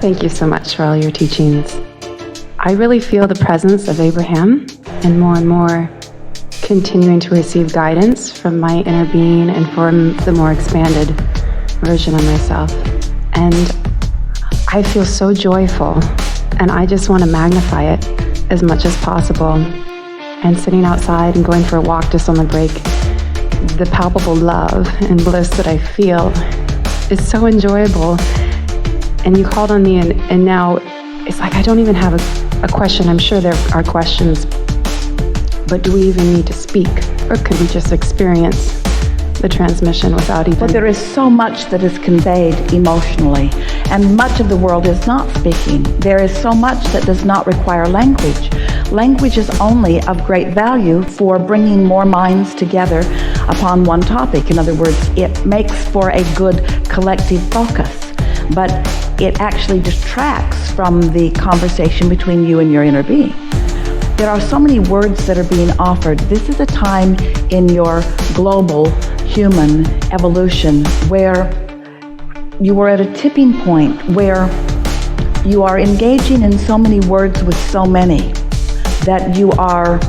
Thank you so much for all your teachings. I really feel the presence of Abraham and more continuing to receive guidance from my inner being and from the more expanded version of myself. And I feel so joyful, and I just want to magnify it as much as possible. And sitting outside and going for a walk just on the break, the palpable love and bliss that I feel is so enjoyable. And you called on me, and now it's like I don't even have a question. I'm sure there are questions, but do we even need to speak? Or could we just experience the transmission without even... Well, there is so much that is conveyed emotionally, and much of the world is not speaking. There is so much that does not require language. Language is only of great value for bringing more minds together upon one topic. In other words, it makes for a good collective focus, but it actually distracts from the conversation between you and your inner being. There are so many words that are being offered. This is a time in your global human evolution where you are at a tipping point where you are engaging in so many words with so many that you are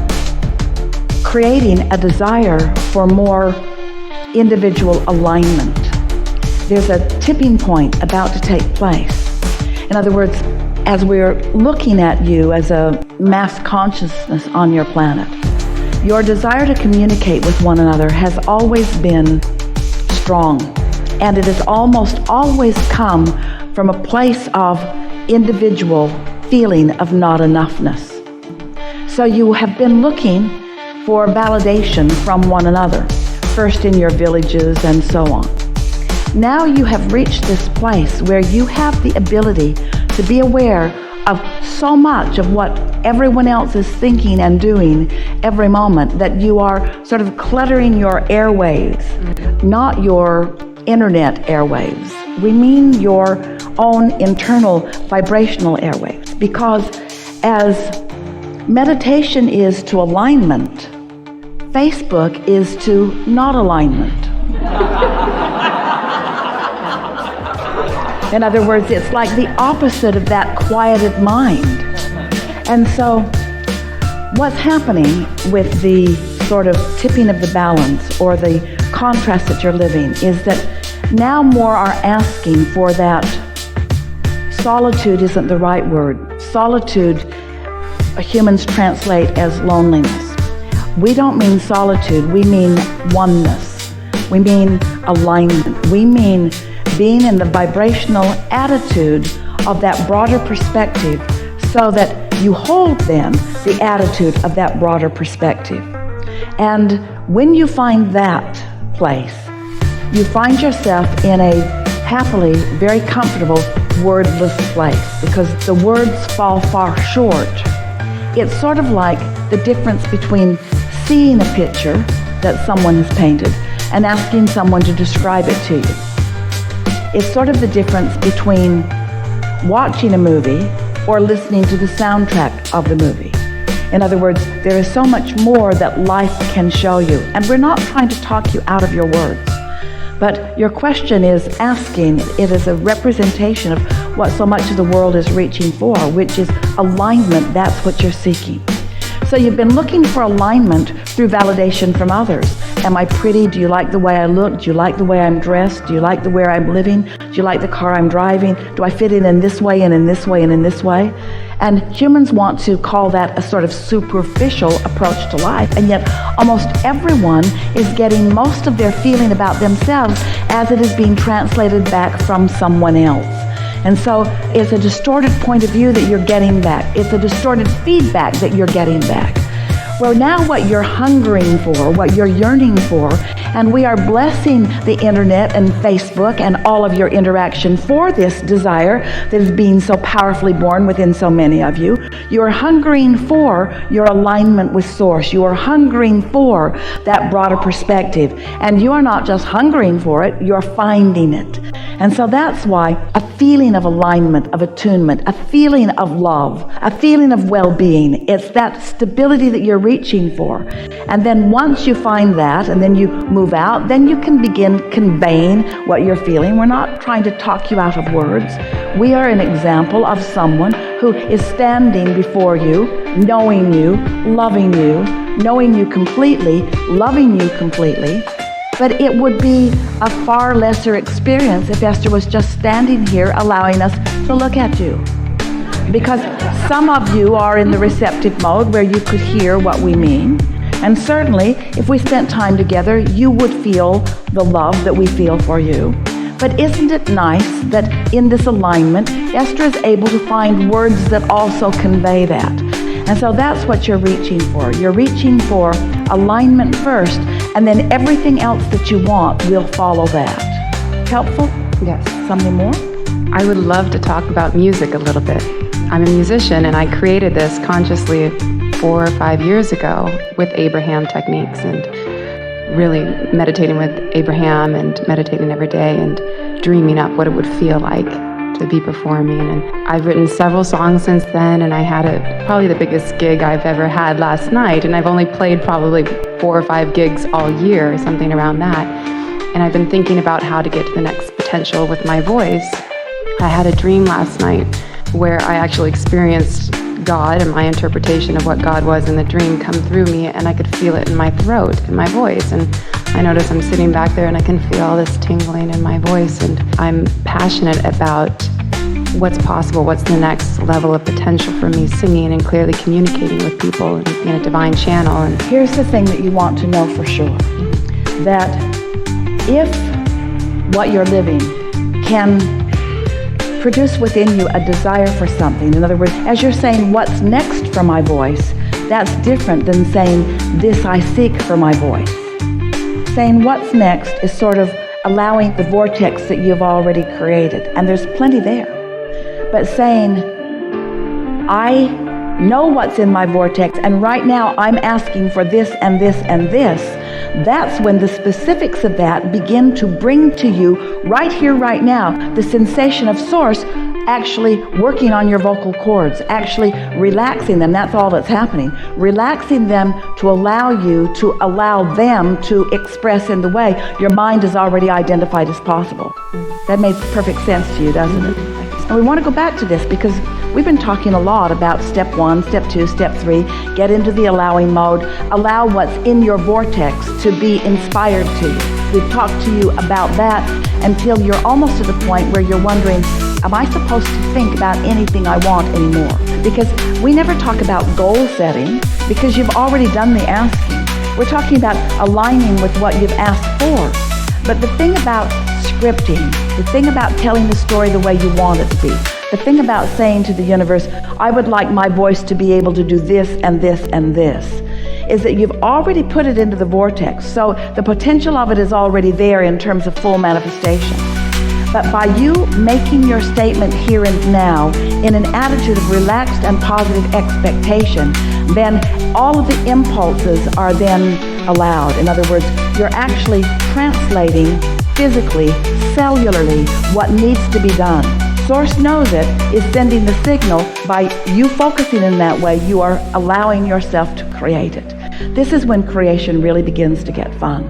creating a desire for more individual alignment. There's a tipping point about to take place. In other words, as we're looking at you as a mass consciousness on your planet, your desire to communicate with one another has always been strong, and it has almost always come from a place of individual feeling of not enoughness. So you have been looking for validation from one another, first in your villages and so on. Now you have reached this place where you have the ability to be aware of so much of what everyone else is thinking and doing every moment that you are sort of cluttering your airwaves, not your internet airwaves. We mean your own internal vibrational airwaves, because as meditation is to alignment, Facebook is to not alignment. In other words, it's like the opposite of that quieted mind. And so what's happening with the sort of tipping of the balance or the contrast that you're living is that now more are asking for that. Solitude isn't the right word. Solitude, humans translate as loneliness. We don't mean solitude, we mean oneness. We mean alignment. We mean being in the vibrational attitude of that broader perspective so that you hold then the attitude of that broader perspective. And when you find that place, you find yourself in a happily, very comfortable, wordless place, because the words fall far short. It's sort of like the difference between seeing a picture that someone has painted and asking someone to describe it to you. It's sort of the difference between watching a movie or listening to the soundtrack of the movie. In other words, there is so much more that life can show you. And we're not trying to talk you out of your words. But your question is asking, it is a representation of what so much of the world is reaching for, which is alignment. That's what you're seeking. So you've been looking for alignment through validation from others. Am I pretty? Do you like the way I look? Do you like the way I'm dressed? Do you like the way I'm living? Do you like the car I'm driving? Do I fit in this way and in this way and in this way? And humans want to call that a sort of superficial approach to life. And yet almost everyone is getting most of their feeling about themselves as it is being translated back from someone else. And so it's a distorted point of view that you're getting back. It's a distorted feedback that you're getting back. Well, now what you're hungering for, what you're yearning for, and we are blessing the internet and Facebook and all of your interaction for this desire that is being so powerfully born within so many of you. You are hungering for your alignment with Source. You are hungering for that broader perspective. And you are not just hungering for it, you're finding it. And so that's why a feeling of alignment, of attunement, a feeling of love, a feeling of well-being, it's that stability that you're reaching for. And then once you find that, and then you move out, then you can begin conveying what you're feeling. We're not trying to talk you out of words. We are an example of someone who is standing before you, knowing you, loving you, knowing you completely, loving you completely. But it would be a far lesser experience if Esther was just standing here allowing us to look at you. Because some of you are in the receptive mode where you could hear what we mean. And certainly, if we spent time together, you would feel the love that we feel for you. But isn't it nice that in this alignment, Esther is able to find words that also convey that? And so that's what you're reaching for. You're reaching for alignment first, and then everything else that you want will follow that. Helpful? Yes. Something more? I would love to talk about music a little bit. I'm a musician, and I created this consciously 4 or 5 years ago with Abraham techniques, and really meditating with Abraham and meditating every day and dreaming up what it would feel like to be performing. And I've written several songs since then, and I had probably the biggest gig I've ever had last night, and I've only played probably 4 or 5 gigs all year, something around that. And I've been thinking about how to get to the next potential with my voice. I had a dream last night where I actually experienced God and my interpretation of what God was in the dream come through me, and I could feel it in my throat, in my voice. And I notice I'm sitting back there and I can feel all this tingling in my voice, and I'm passionate about what's possible, what's the next level of potential for me singing and clearly communicating with people in a divine channel. And here's the thing that you want to know for sure, that if what you're living can produce within you a desire for something, in other words, as you're saying, what's next for my voice, that's different than saying, this I seek for my voice. Saying what's next is sort of allowing the vortex that you've already created, and there's plenty there. But saying, I know what's in my vortex, and right now I'm asking for this and this and this, that's when the specifics of that begin to bring to you, right here, right now, the sensation of source actually working on your vocal cords, actually relaxing them. That's all that's happening. Relaxing them to allow you to allow them to express in the way your mind has already identified as possible. That makes perfect sense to you, doesn't it? And we want to go back to this because we've been talking a lot about step 1, step 2, step 3, get into the allowing mode, allow what's in your vortex to be inspired to you. We've talked to you about that until you're almost to the point where you're wondering, am I supposed to think about anything I want anymore? Because we never talk about goal setting because you've already done the asking. We're talking about aligning with what you've asked for. But the thing about scripting, the thing about telling the story the way you want it to be, the thing about saying to the universe, I would like my voice to be able to do this and this and this, is that you've already put it into the vortex. So the potential of it is already there in terms of full manifestation. But by you making your statement here and now in an attitude of relaxed and positive expectation, then all of the impulses are then allowed. In other words, you're actually translating physically, cellularly, what needs to be done. Source knows it, is sending the signal. By you focusing in that way, you are allowing yourself to create it. This is when creation really begins to get fun.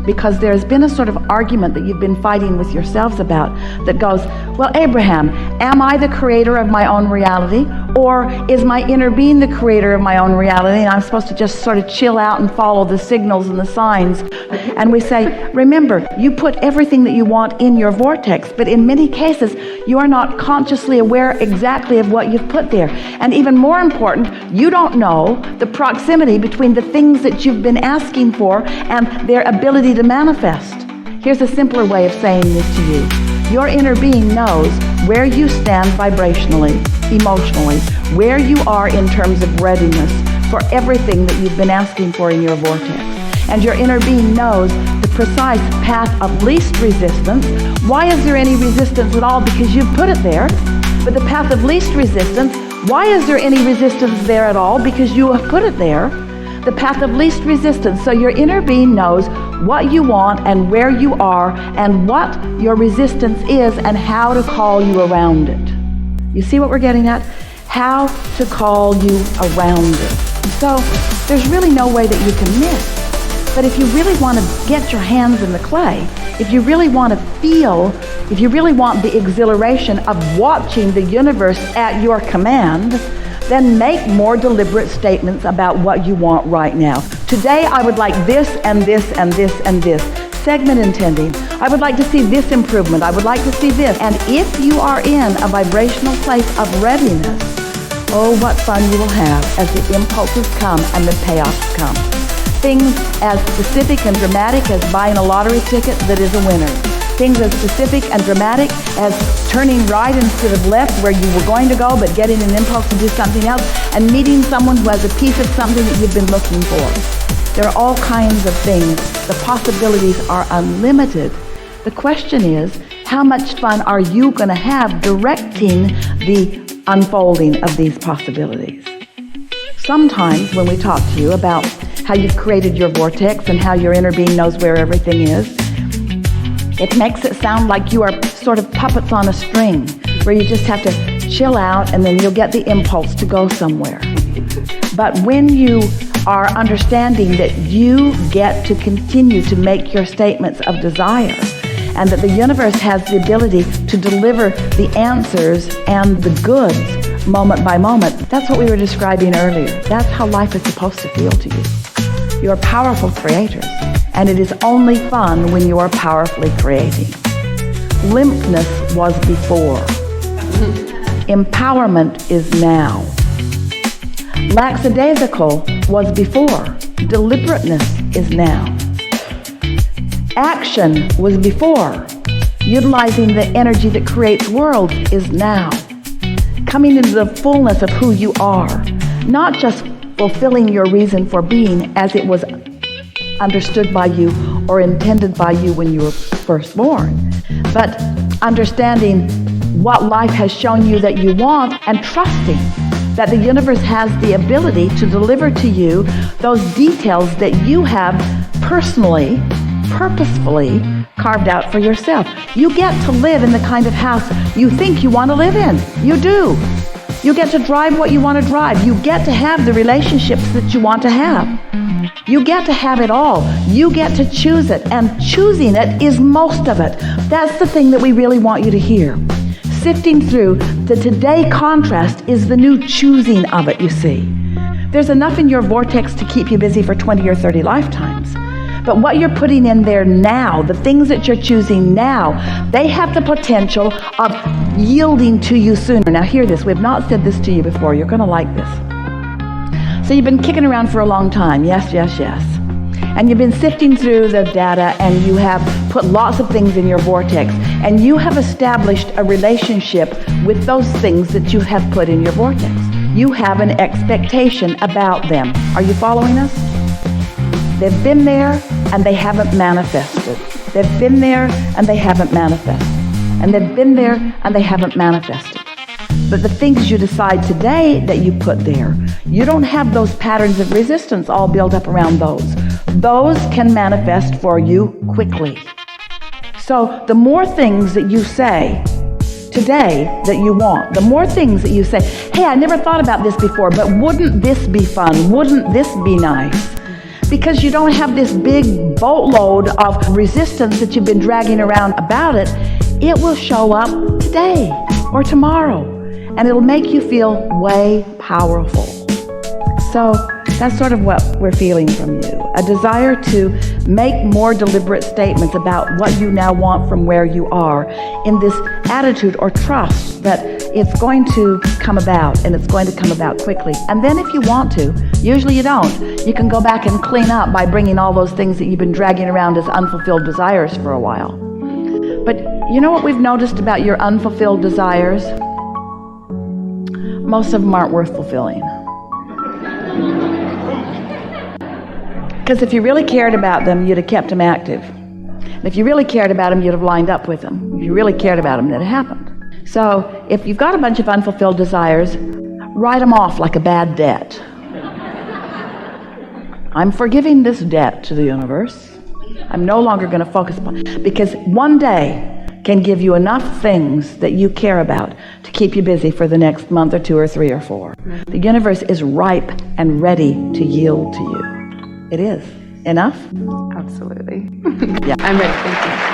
Because there's been a sort of argument that you've been fighting with yourselves about that goes, well, Abraham, am I the creator of my own reality? Or is my inner being the creator of my own reality and I'm supposed to just sort of chill out and follow the signals and the signs? And we say, remember, you put everything that you want in your vortex, but in many cases, you are not consciously aware exactly of what you've put there. And even more important, you don't know the proximity between the things that you've been asking for and their ability to manifest. Here's a simpler way of saying this to you. Your inner being knows where you stand vibrationally, emotionally, where you are in terms of readiness for everything that you've been asking for in your vortex. And your inner being knows the precise path of least resistance. Why is there any resistance at all? Because you've put it there. But the path of least resistance, why is there any resistance there at all? Because you have put it there. The path of least resistance. So your inner being knows what you want and where you are and what your resistance is and how to call you around it. You see what we're getting at? How to call you around it. So there's really no way that you can miss. But if you really want to get your hands in the clay, if you really want to feel, if you really want the exhilaration of watching the universe at your command, then make more deliberate statements about what you want right now. Today I would like this and this and this and this. Segment intending. I would like to see this improvement. I would like to see this. And if you are in a vibrational place of readiness, oh, what fun you will have as the impulses come and the payoffs come. Things as specific and dramatic as buying a lottery ticket that is a winner. Things as specific and dramatic as turning right instead of left where you were going to go, but getting an impulse to do something else, and meeting someone who has a piece of something that you've been looking for. There are all kinds of things. The possibilities are unlimited. The question is, how much fun are you going to have directing the unfolding of these possibilities? Sometimes when we talk to you about how you've created your vortex and how your inner being knows where everything is, it makes it sound like you are sort of puppets on a string, where you just have to chill out and then you'll get the impulse to go somewhere. But when you are understanding that you get to continue to make your statements of desire, and that the universe has the ability to deliver the answers and the goods moment by moment, that's what we were describing earlier. That's how life is supposed to feel to you. You're powerful creators, and it is only fun when you are powerfully creating. Limpness was before. Empowerment is now. Lackadaisical was before. Deliberateness is now. Action was before. Utilizing the energy that creates worlds is now. Coming into the fullness of who you are, not just fulfilling your reason for being as it was understood by you or intended by you when you were first born, but understanding what life has shown you that you want and trusting that the universe has the ability to deliver to you those details that you have personally, purposefully carved out for yourself. You get to live in the kind of house you think you want to live in. You do. You get to drive what you want to drive. You get to have the relationships that you want to have. You get to have it all. You get to choose it, and choosing it is most of it. That's the thing that we really want you to hear. Sifting through the today contrast is the new choosing of it, you see. There's enough in your vortex to keep you busy for 20 or 30 lifetimes. But what you're putting in there now, the things that you're choosing now, they have the potential of yielding to you sooner. Now hear this, we've not said this to you before, you're going to like this. So you've been kicking around for a long time, yes, yes, yes. And you've been sifting through the data, and you have put lots of things in your vortex, and you have established a relationship with those things that you have put in your vortex. You have an expectation about them. Are you following us? They've been there and they haven't manifested. They've been there and they haven't manifested. And they've been there and they haven't manifested. But the things you decide today that you put there, you don't have those patterns of resistance all built up around those. Those can manifest for you quickly. So the more things that you say today that you want, the more things that you say, hey, I never thought about this before, but wouldn't this be fun? Wouldn't this be nice? Because you don't have this big boatload of resistance that you've been dragging around about it, it will show up today or tomorrow, and it'll make you feel way powerful. So that's sort of what we're feeling from you. A desire to make more deliberate statements about what you now want from where you are, in this attitude or trust that it's going to come about, and it's going to come about quickly. And then if you want to, usually you don't, you can go back and clean up by bringing all those things that you've been dragging around as unfulfilled desires for a while. But you know what we've noticed about your unfulfilled desires? Most of them aren't worth fulfilling. Because if you really cared about them, you'd have kept them active. And if you really cared about them, you'd have lined up with them. If you really cared about them, that happened. So if you've got a bunch of unfulfilled desires, write them off like a bad debt. I'm forgiving this debt to the universe. I'm no longer going to focus upon it. Because one day, can give you enough things that you care about to keep you busy for the next month or 2 or 3 or 4. The universe is ripe and ready to yield to you. It is. Enough? Absolutely. Yeah. I'm ready. Thank you.